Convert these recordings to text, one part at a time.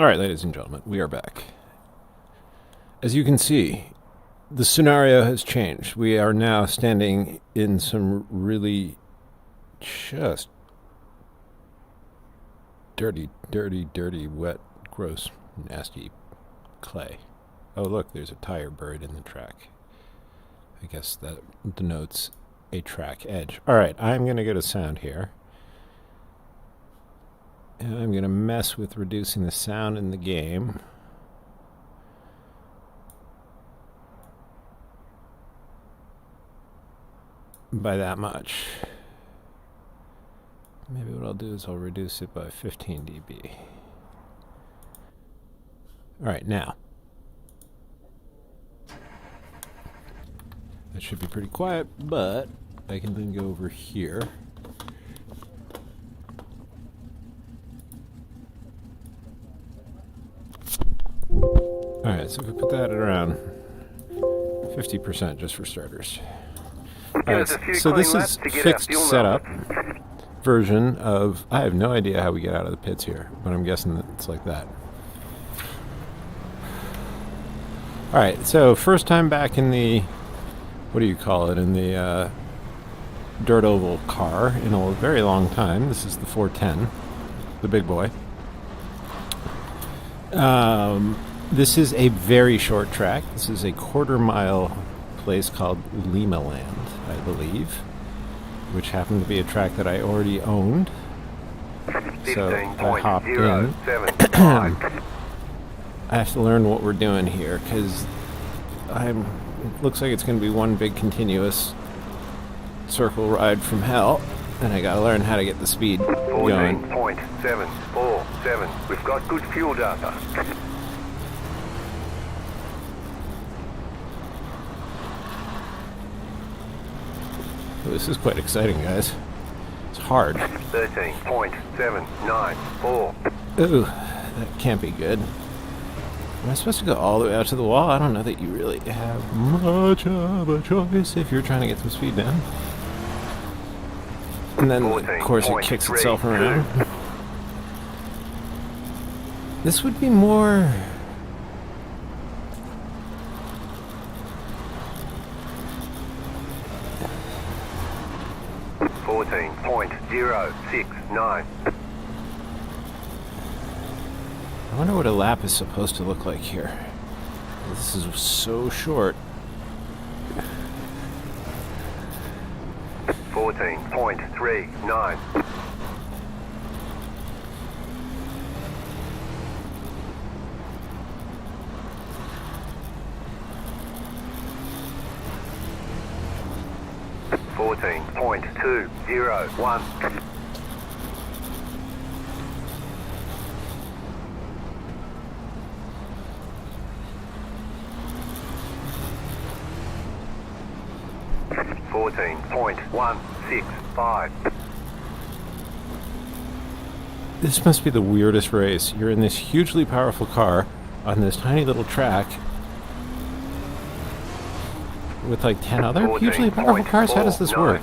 Alright, ladies and gentlemen, we are back. As you can see, the scenario has changed. We are now standing in some really just dirty, wet, gross, nasty clay. Oh, look, there's a tire buried in the track. I guess that denotes a track edge. Alright, I'm going to go to sound here. And I'm going to mess with reducing the sound in the game. By that much. Maybe what I'll do is I'll reduce it by 15 dB. Alright, now. That should be pretty quiet, but I can then go over here. Alright, so if we put that at around 50% just for starters. Alright, so this is fixed setup version of... I have no idea how we get out of the pits here, but I'm guessing that it's like that. Alright, so first time back in the... what do you call it? In the dirt oval car in a very long time. This is the 410, the big boy. This is a very short track. This is a quarter-mile place called Lima Land, I believe, which happened to be a track that I already owned. So I hopped in. I have to learn what we're doing here because it looks like it's going to be one big continuous circle ride from hell, and I got to learn how to get the speed going. 14.747. We've got good fuel data. This is quite exciting, guys. It's hard. 13.794. Ooh, that can't be good. Am I supposed to go all the way out to the wall? I don't know that you really have much of a choice if you're trying to get some speed down. And then, of course, it kicks itself around. This would be more... 14.069. I wonder what a lap is supposed to look like here. This is so short. 14.39. .201. .165. This must be the weirdest race. You're in this hugely powerful car on this tiny little track with like 10 other hugely powerful cars. How does this work?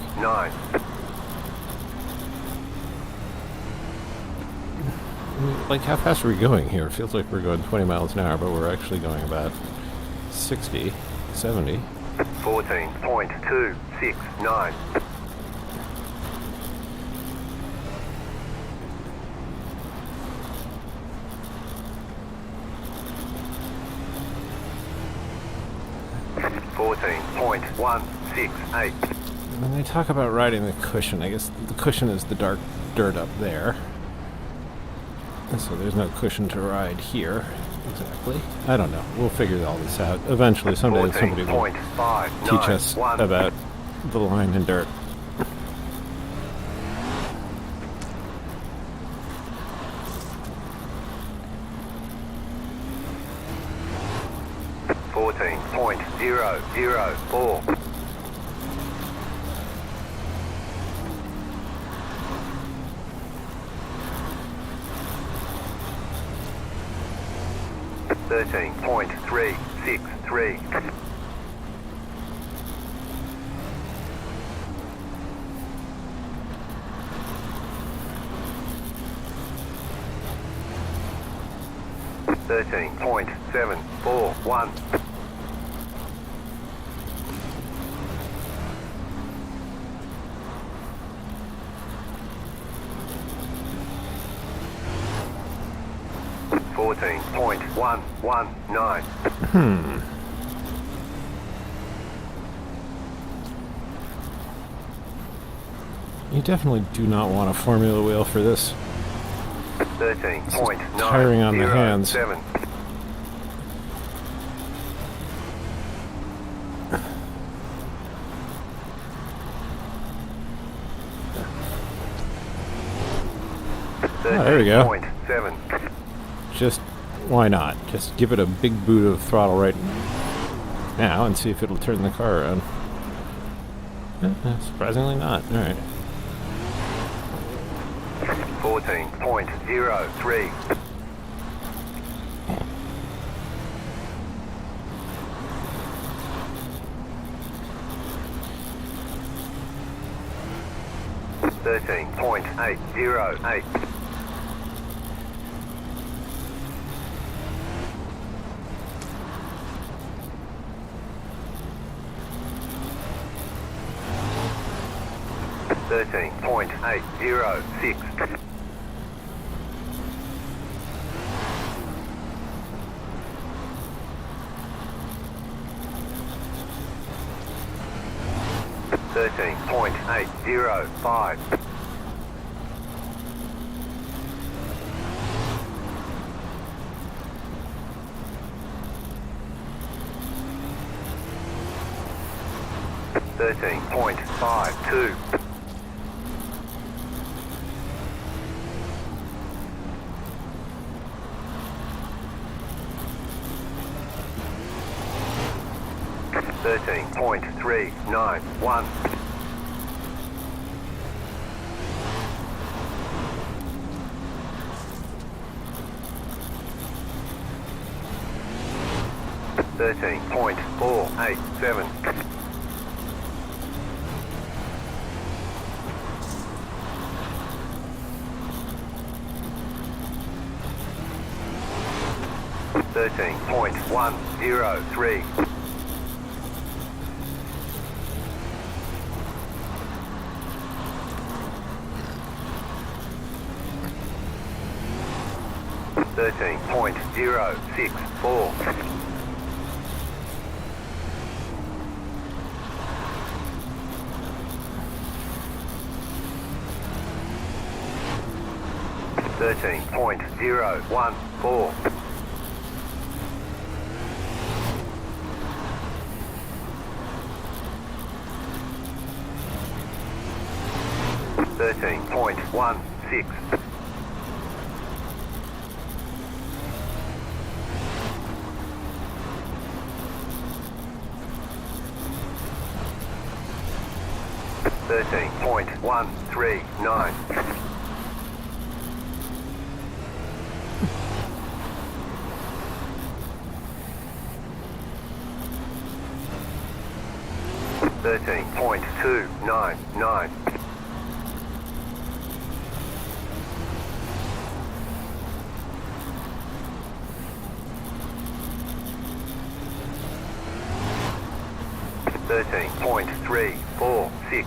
Like, how fast are we going here? It feels like we're going 20 miles an hour, but we're actually going about 60, 70. 14.269. .168. When they talk about riding the cushion, I guess the cushion is the dark dirt up there. So there's no cushion to ride here, exactly. I don't know. We'll figure all this out. Eventually, someday somebody will teach us about the line in dirt. .004. .13.363. 13.741. 14.119. You definitely do not want a formula wheel for this. 13.907. Tiring on the hands. Oh, there we go. 13.7. Just, why not? Just give it a big boot of throttle right now and see if it'll turn the car around. Surprisingly not. Alright. 14.03. 13.808. 13.806. 13.805. 13.52. 13.391. 13.487. 13.103. 13.064. 13.014. 13.16. 13.139. 13.299. 13.346.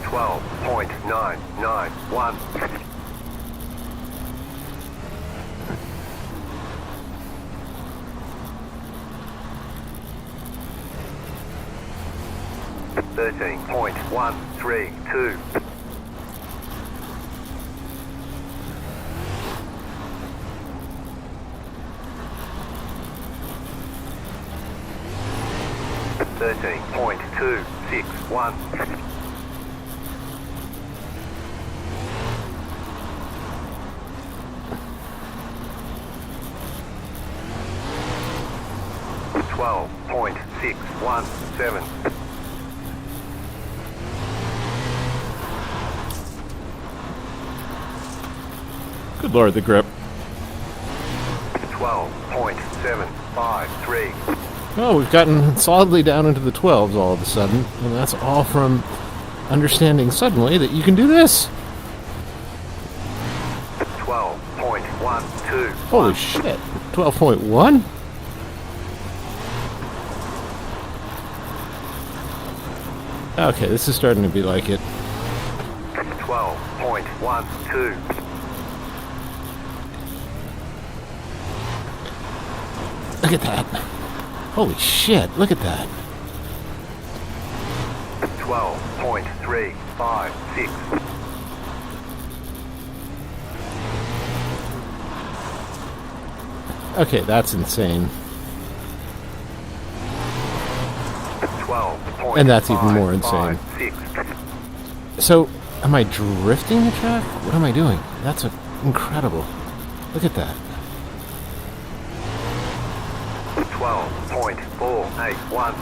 12.991. 13.132. 13.261. 12.617. 'Good Lord, the grip. 12.753. Oh, we've gotten solidly down into the 12s all of a sudden, and that's all from understanding suddenly that you can do this. 12.12. Holy shit. 12.1? Okay, this is starting to be like it. 12.12. Look at that. Holy shit, look at that. 12.356. Okay, that's insane. 12. And that's even more insane. 556. So, am I drifting the track? What am I doing? That's incredible. Look at that. 12.481.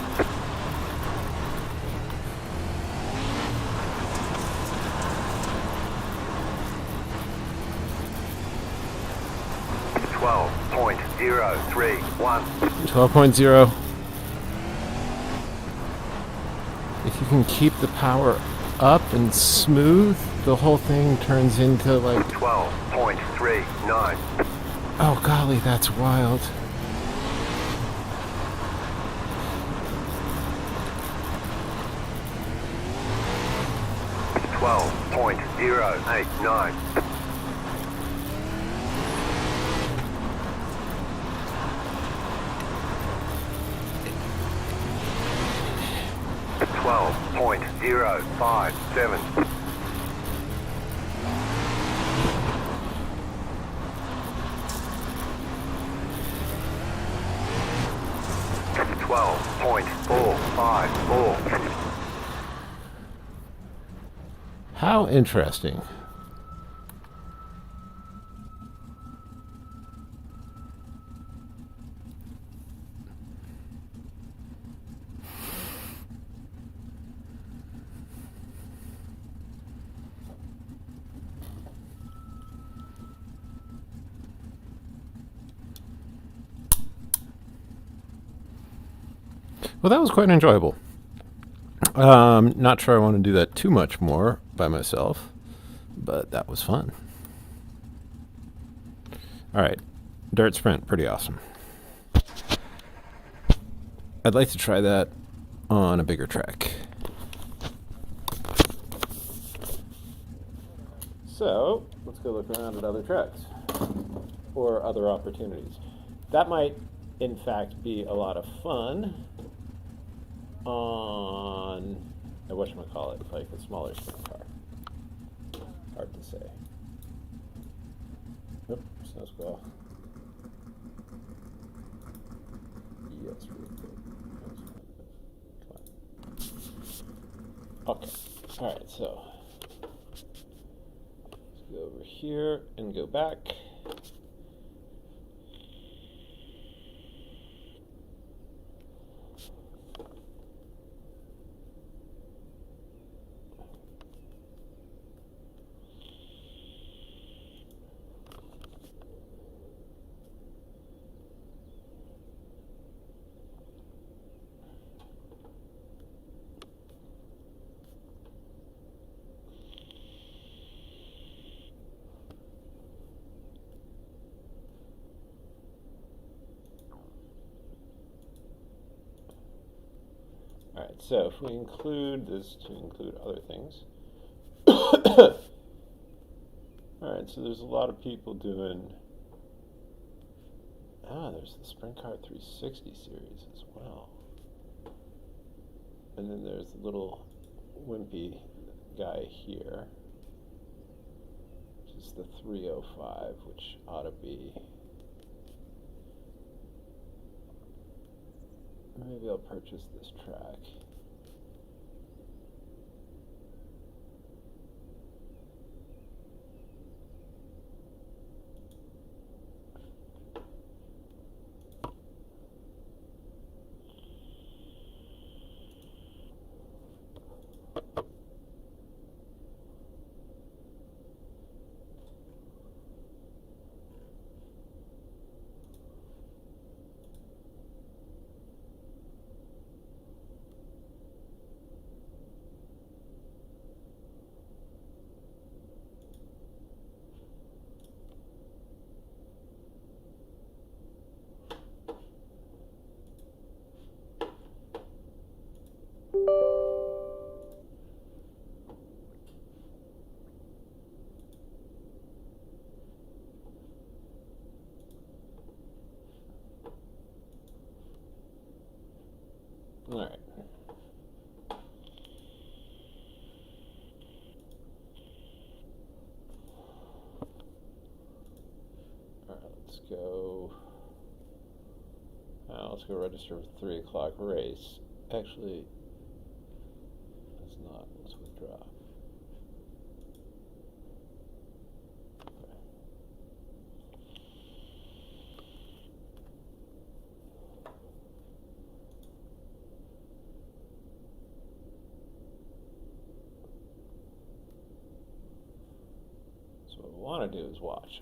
12.031. 12.0. If you can keep the power up and smooth, the whole thing turns into like... 12.39. Oh golly, that's wild. $12.089. 12.057. 12.454. How interesting. Well, that was quite enjoyable. Not sure I want to do that too much more by myself, but that was fun. All right, dirt sprint, pretty awesome. I'd like to try that on a bigger track. So, let's go look around at other tracks or other opportunities. That might, in fact, be a lot of fun on, whatchamacallit, like a smaller sprint car. Hard to say. Oop, snow squall. Yes, really good. Okay, alright, so let's go over here and go back. Alright, so if we include this to include other things. Alright, so there's a lot of people doing... there's the Sprint Car 360 series as well. And then there's the little wimpy guy here, which is the 305, which ought to be... Maybe I'll purchase this track. go. Let's go register for 3 o'clock race. Actually, let's not. Let's withdraw. Okay. So what we want to do is watch.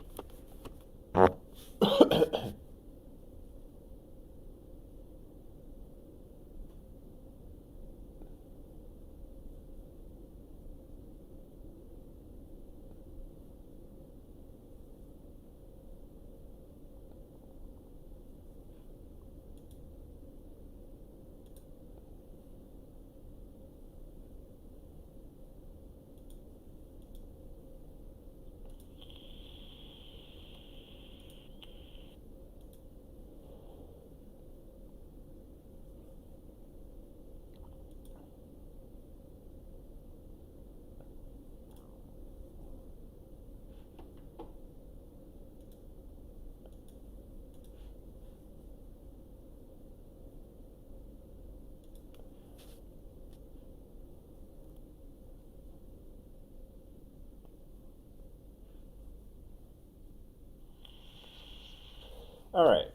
All right,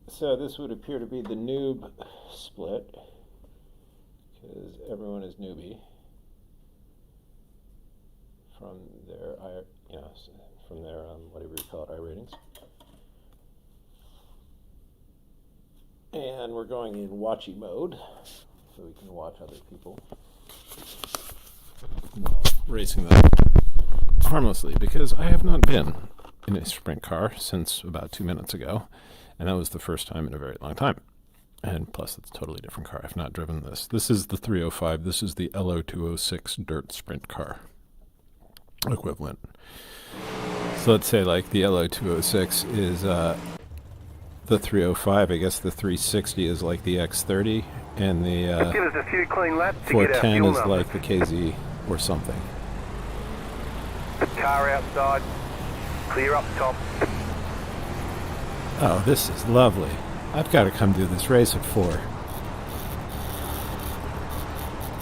so this would appear to be the noob split, because everyone is newbie from their from their whatever you call it, iRatings. And we're going in watchy mode, so we can watch other people racing them harmlessly, because I have not been in a sprint car since about 2 minutes ago, and that was the first time in a very long time. And plus, it's a totally different car. I've not driven this. This is the 305. This is the LO206 dirt sprint car equivalent. So let's say like the LO206 is the 305. I guess the 360 is like the X30, and the Give us a few clean laps to get our 410 fuel is numbers. like the KZ or something. Car outside. Clear up top. Oh, this is lovely. I've got to come do this race at 4.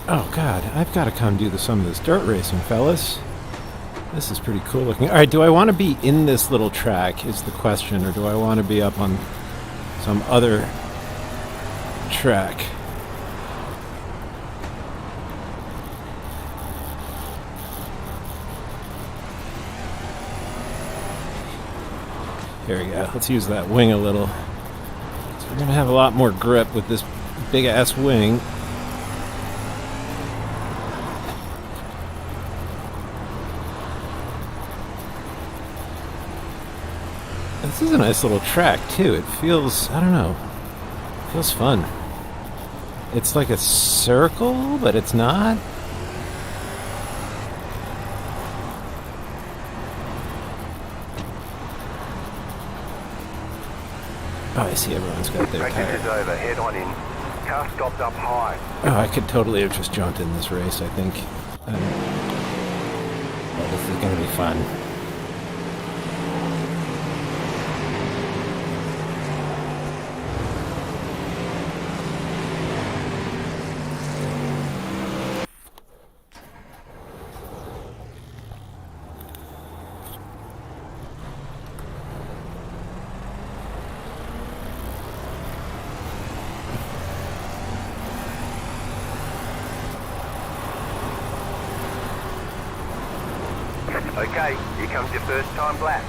Oh, God, I've got to come do some of this dirt racing, fellas. This is pretty cool looking. All right, do I want to be in this little track is the question, or do I want to be up on some other track? Here we go. Let's use that wing a little. So we're going to have a lot more grip with this big-ass wing. This is a nice little track, too. It feels, I don't know, it feels fun. It's like a circle, but it's not. Oh, I see everyone's got their Practice is tire. over. Head on in. Car stopped up high. Oh, I could totally have just jumped in this race, I think. But this is going to be fun. Okay, here comes your first time lap.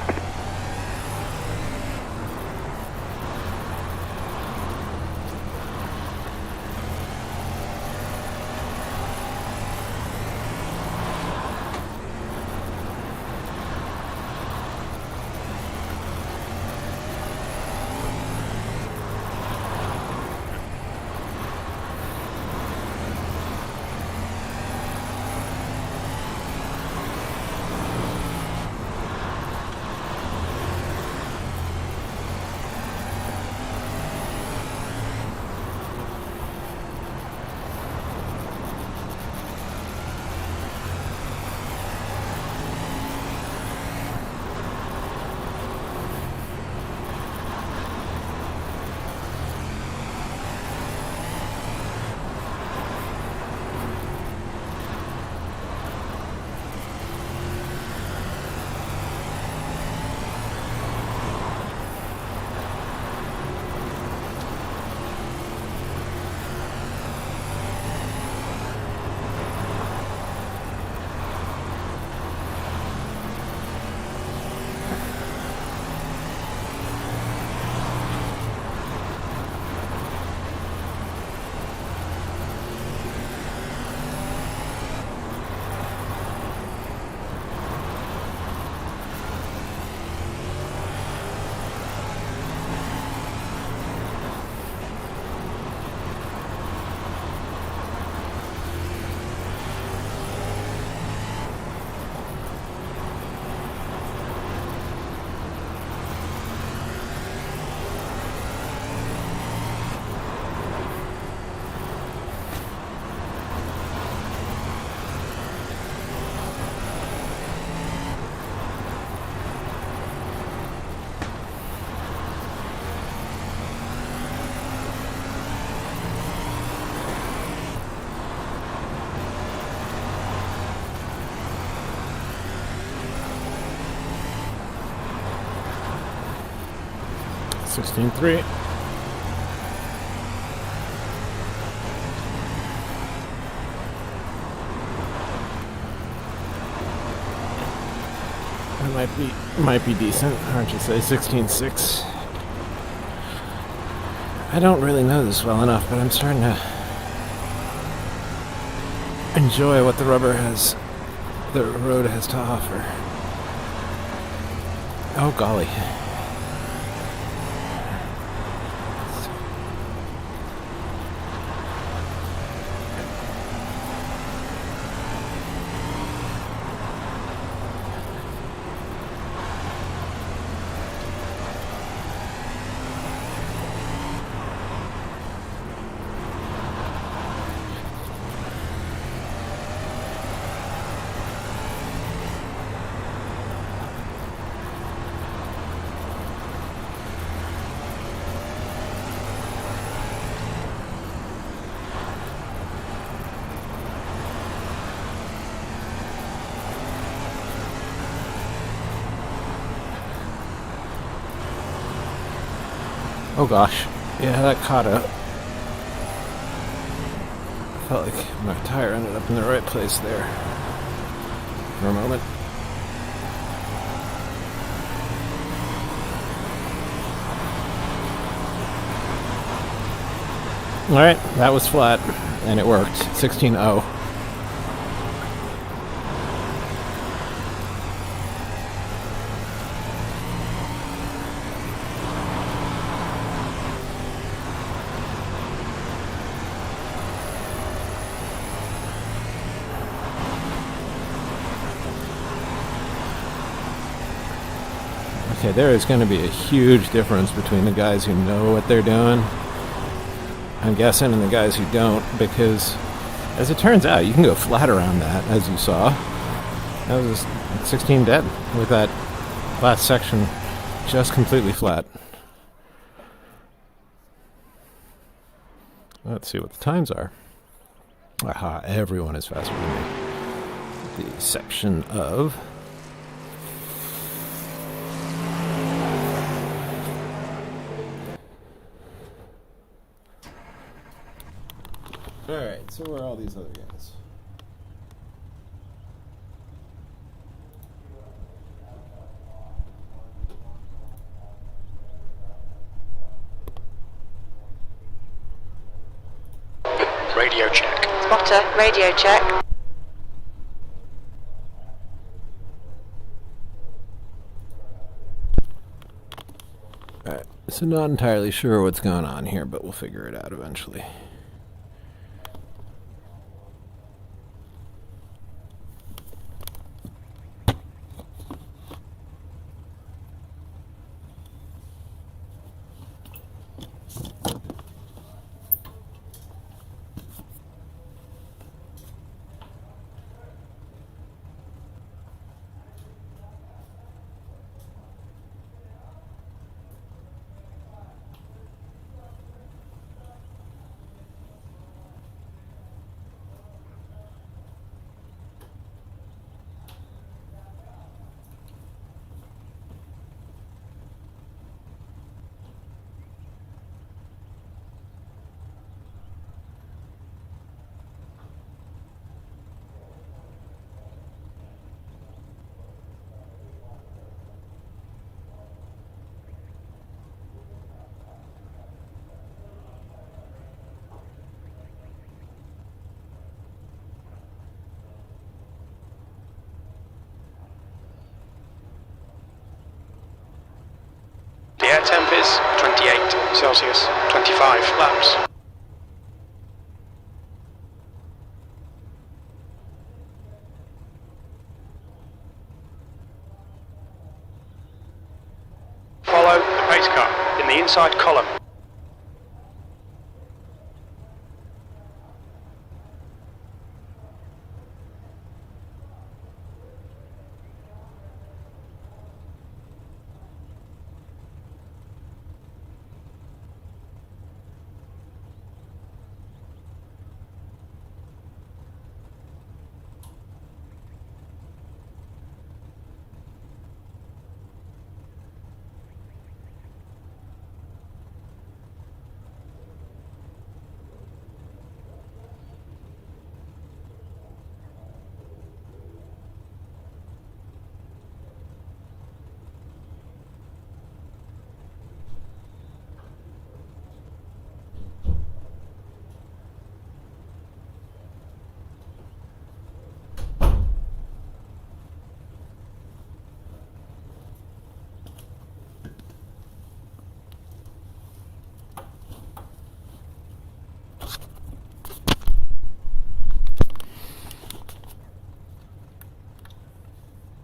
16.3. That might be decent. Hard to say. 16.6. I don't really know this well enough, but I'm starting to enjoy what the road has to offer. Oh golly. Oh gosh. Yeah, that caught up. I felt like my tire ended up in the right place there for a moment. Alright, that was flat, and it worked. 16.0. Okay, there is going to be a huge difference between the guys who know what they're doing, I'm guessing, and the guys who don't, because as it turns out, you can go flat around that, as you saw. That was 16 dead with that last section just completely flat. Let's see what the times are. Aha, everyone is faster than me. The section of... Alright, so where are all these other guys? Radio check. Spotter, radio check. Alright, so not entirely sure what's going on here, but we'll figure it out eventually. The air temp is 28 Celsius, 25 laps. Follow the pace car in the inside column.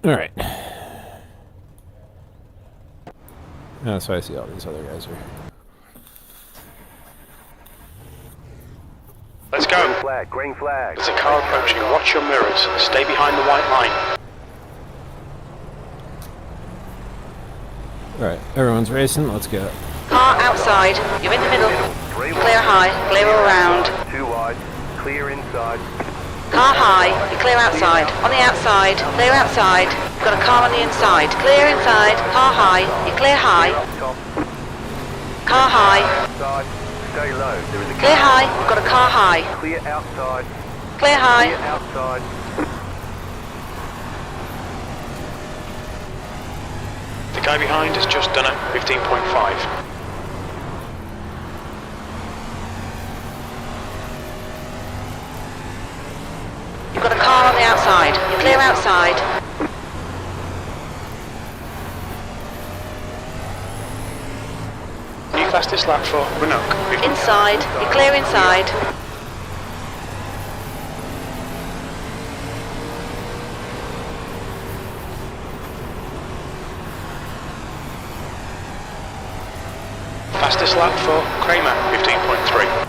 Alright. Oh, so I see all these other guys here. Let's go. Green flag, green flag. There's a car approaching. Watch your mirrors. Stay behind the white line. Alright, everyone's racing. Let's go. Car outside. You're in the middle. Three Clear wide, high. Clear all round. 2 wide, clear inside. Car high. You're clear outside. On the outside. Clear outside. Got a car on the inside. Clear inside. Car high. You're clear high. Up top, Car high. outside. Stay low. There is a Clear car. high. Got a car high. Clear outside. Clear Clear high. outside. The guy behind has just done a 15.5. You've got a car on the outside. You're clear outside. New fastest lap for Renault. 15. Inside. You're clear inside. Fastest lap for Kramer. 15.3.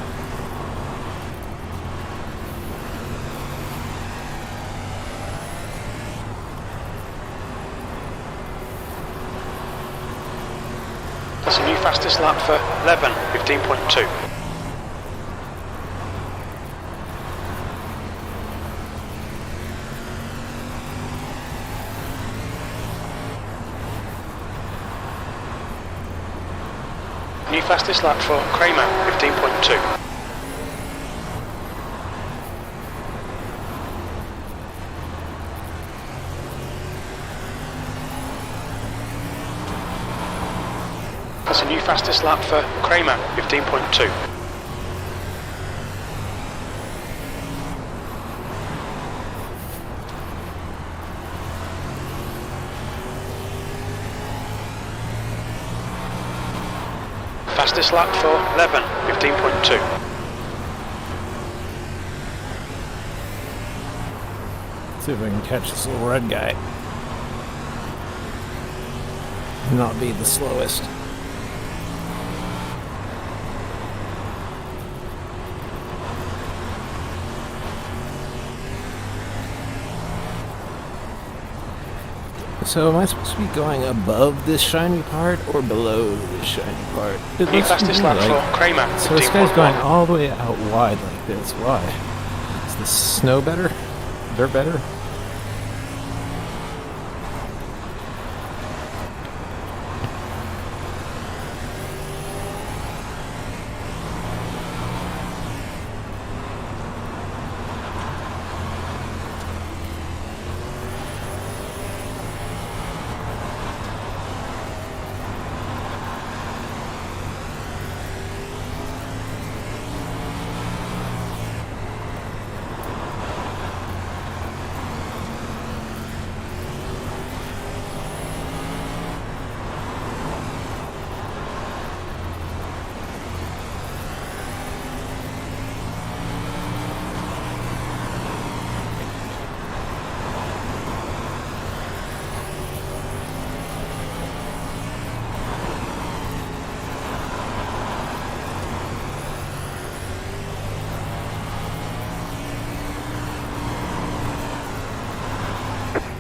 That's a new fastest lap for Levin. 15.2. New fastest lap for Kramer, 15.2. That's a new fastest lap for Kramer, 15.2. Fastest lap for Levin, 15.2. See if I can catch this little red guy. Not be the slowest. So am I supposed to be going above this shiny part or below this shiny part? It New looks to fastest me lap like- for Kramer, So this guy's going 15.1. all the way out wide like this. Why? Is the snow better? Dirt better?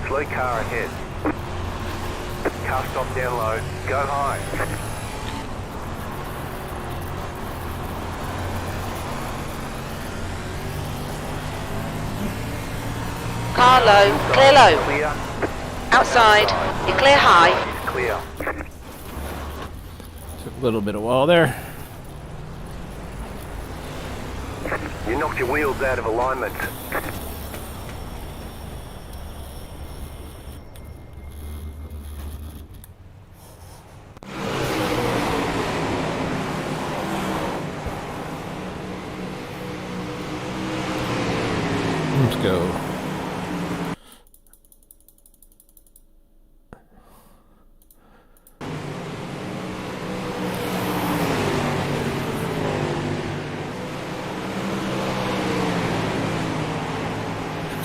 Slow car ahead. Car stop down low. Go high. Car low. Clear low. Clear. Outside. You're clear high. It's clear. Took a little bit of wall there. You knocked your wheels out of alignment. Let's go.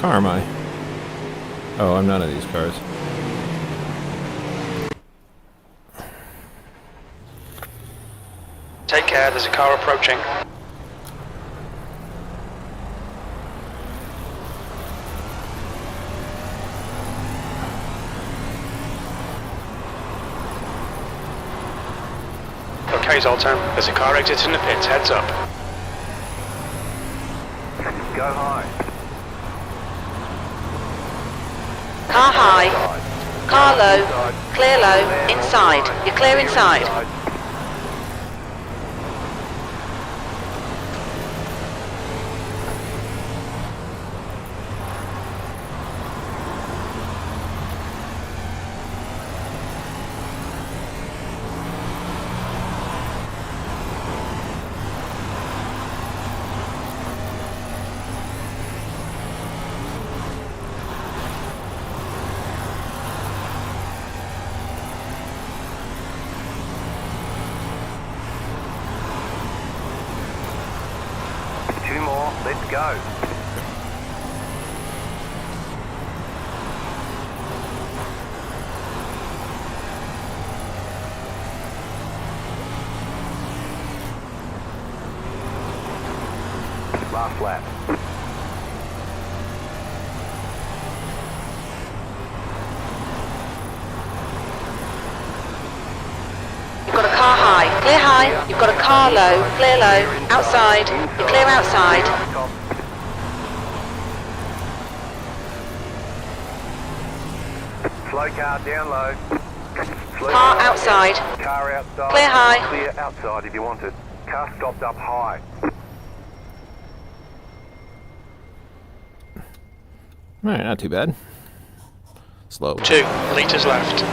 Car am I? Oh, I'm none of these cars. Take care, there's a car approaching. Okay, Zoltan, there's a car exiting the pits, heads up. Go high. Car high. Inside. Car low. Inside. Clear low. Inside. You're clear inside. Two more. Let's go. Last lap. You've got a car high. Clear high. You've got a car low. Clear low. Outside. You're clear outside. Top. Slow car down low. Slow Car outside. Car outside. Clear high. Clear outside if you want it. Car stopped up high. Alright, not too bad. Slow. 2 litres left.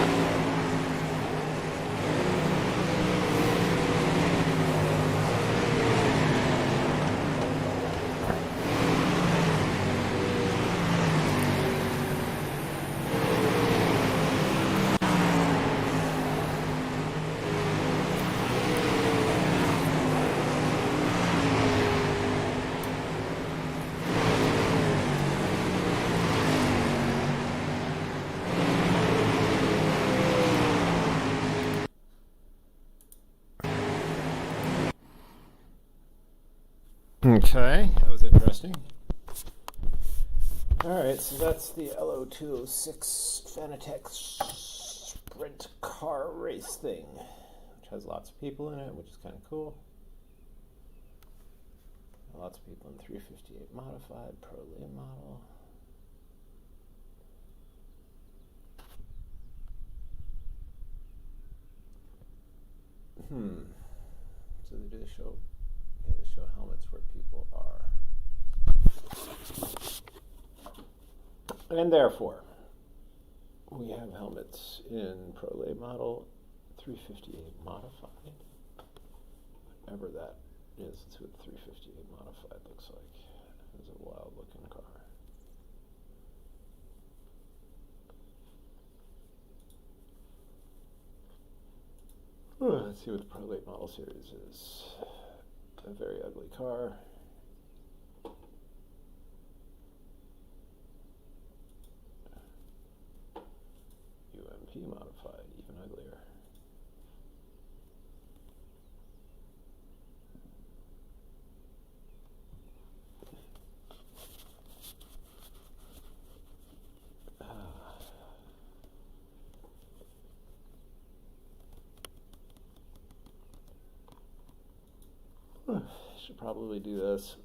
Okay, that was interesting. Alright, so that's the LO206 Fanatec sprint car race thing, which has lots of people in it, which is kind of cool. Lots of people in 358 modified, Pro Lane model. So they do show, yeah, they show helmets where people are. And therefore, we have helmets in Pro Lane model 358 modified. Whatever that is, let's see what 358 modified looks like. It's a wild looking car. Let's see what the Pro Late model series is. A very ugly car. UMP modified, even uglier. Should probably do this.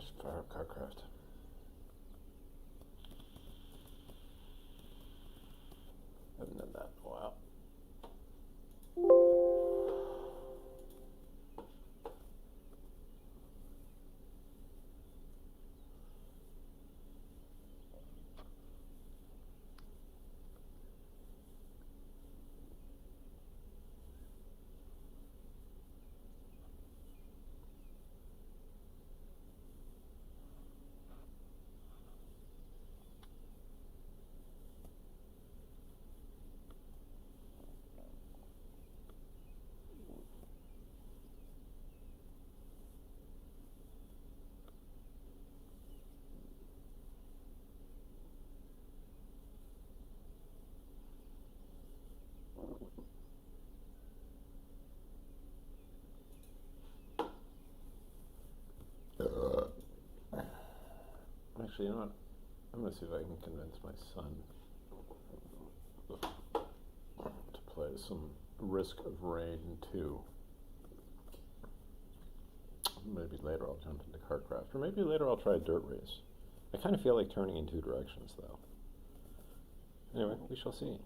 Just fire up Carcraft. Haven't done that in a while. Actually, you know what? I'm going to see if I can convince my son to play some Risk of Rain 2. Maybe later I'll jump into Cartcraft, or maybe later I'll try a dirt race. I kind of feel like turning in two directions, though. Anyway, we shall see.